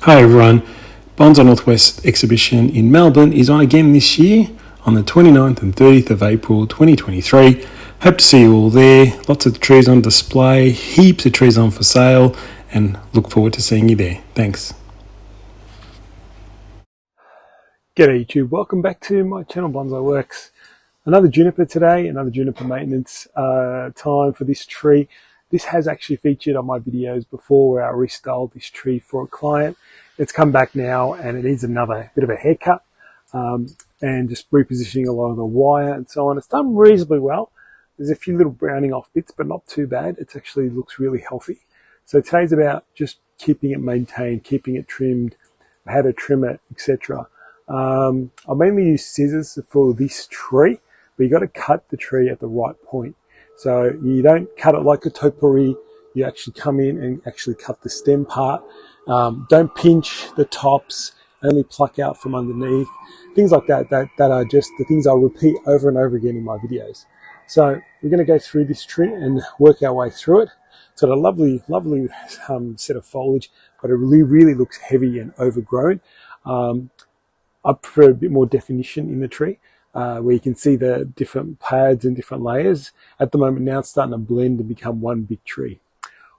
Hi everyone, Bonsai Northwest exhibition in Melbourne is on again this year on the 29th and 30th of April 2023. Hope to see you all there. Lots of trees on display, heaps of trees on for sale, and look forward to seeing you there. Thanks. G'day YouTube, welcome back to my channel Bonsai Works. Another juniper today, another juniper maintenance time for this tree. This has actually featured on my videos before where I restyled this tree for a client. It's come back now and it needs another bit of a haircut and just repositioning a lot of the wire and so on. It's done reasonably well. There's a few little browning off bits, but not too bad. It actually looks really healthy. So today's about just keeping it maintained, keeping it trimmed, how to trim it, etc. I mainly use scissors for this tree, but you got to cut the tree at the right point. So you don't cut it like a topori, you actually come in and actually cut the stem part. Don't pinch the tops, only pluck out from underneath. Things like that are just the things I'll repeat over and over again in my videos. So we're going to go through this tree and work our way through it. It's got a lovely set of foliage, but it really looks heavy and overgrown. I prefer a bit more definition in the tree, where you can see the different pads and different layers. At the moment now it's starting to blend and become one big tree.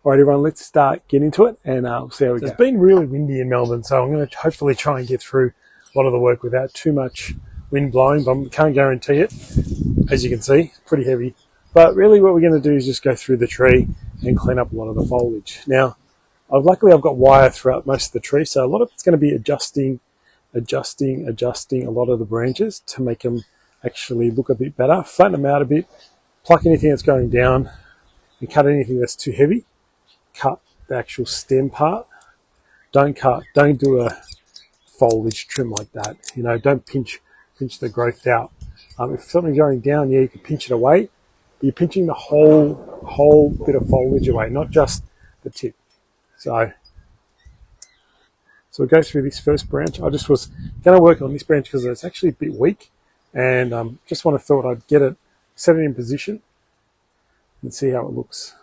All right, everyone, let's start getting into it and see how we go. It's been really windy in Melbourne, so I'm going to hopefully try and get through a lot of the work without too much wind blowing, but I can't guarantee it. As you can see, it's pretty heavy. But really what we're going to do is just go through the tree and clean up a lot of the foliage. Now, luckily I've got wire throughout most of the tree, so a lot of it's going to be adjusting a lot of the branches to make them actually look a bit better, flatten them out a bit, pluck anything that's going down and cut anything that's too heavy. Cut the actual stem part. Don't do a foliage trim like that. You know, don't pinch the growth out. If something's going down, yeah, you can pinch it away, but you're pinching the whole bit of foliage away, not just the tip. So we'll go through this first branch. I just was going to work on this branch because it's actually a bit weak, and thought I'd get it, set it in position, and see how it looks.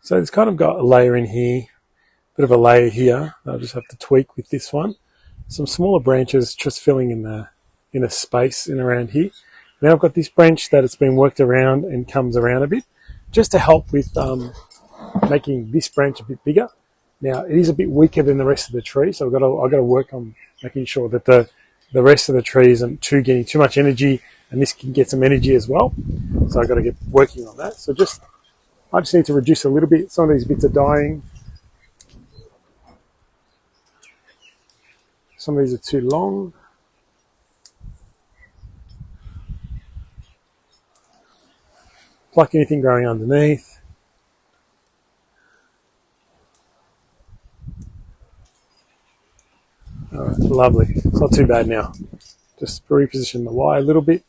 So it's kind of got a layer in here, bit of a layer here. I'll just have to tweak with this one. Some smaller branches just filling in a space in around here. Now I've got this branch that it's been worked around and comes around a bit, just to help with making this branch a bit bigger. Now it is a bit weaker than the rest of the tree, so I've got to work on making sure that the rest of the tree isn't getting too much energy, and this can get some energy as well. So I've got to get working on that. So I just need to reduce a little bit. Some of these bits are dying. Some of these are too long. Pluck anything growing underneath. All right, lovely. It's not too bad now. Just reposition the wire a little bit.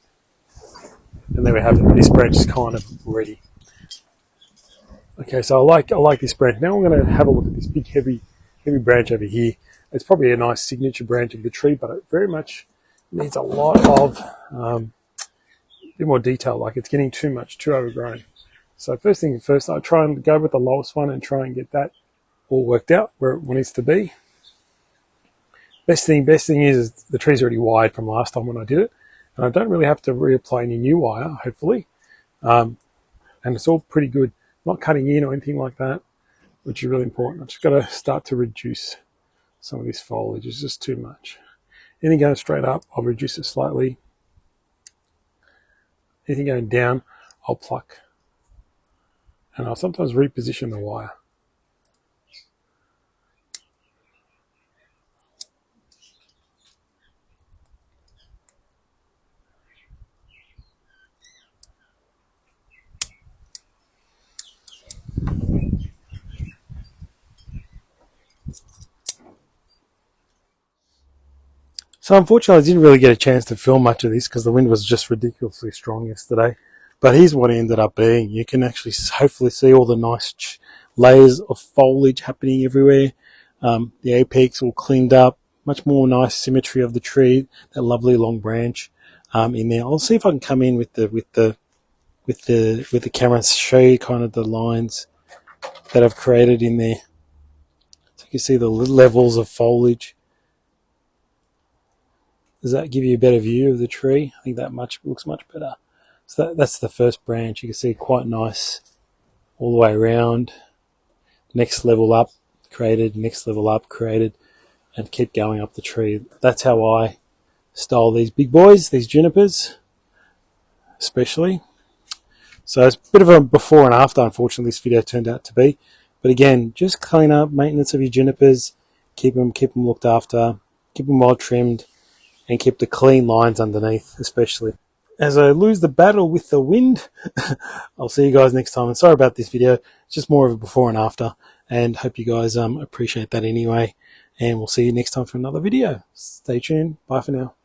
And there we have it. This branch is kind of ready. Okay, so I like this branch. Now I'm going to have a look at this big heavy branch over here. It's probably a nice signature branch of the tree, but it very much needs a lot of a bit more detail. Like it's getting too overgrown. So first thing first, I try and go with the lowest one and try and get that all worked out where it needs to be. Best thing is the tree's already wired from last time when I did it, and I don't really have to reapply any new wire, hopefully, and it's all pretty good. Not cutting in or anything like that, which is really important. I've just got to start to reduce some of this foliage. It's just too much. Anything going straight up, I'll reduce it slightly. Anything going down, I'll pluck. And I'll sometimes reposition the wire. So unfortunately I didn't really get a chance to film much of this because the wind was just ridiculously strong yesterday. But here's what it ended up being. You can actually hopefully see all the nice layers of foliage happening everywhere. The apex all cleaned up, much more nice symmetry of the tree, that lovely long branch in there. I'll see if I can come in with the camera and show you kind of the lines that I've created in there. So you can see the levels of foliage. Does that give you a better view of the tree? I think that looks much better. So that's the first branch. You can see quite nice all the way around. Next level up created, next level up created, and keep going up the tree. That's how I style these big boys, these junipers especially. So it's a bit of a before and after, unfortunately, this video turned out to be. But again, just clean up, maintenance of your junipers, keep them looked after, keep them well trimmed, and keep the clean lines underneath, especially. As I lose the battle with the wind, I'll see you guys next time. And sorry about this video. It's just more of a before and after. And hope you guys appreciate that anyway. And we'll see you next time for another video. Stay tuned. Bye for now.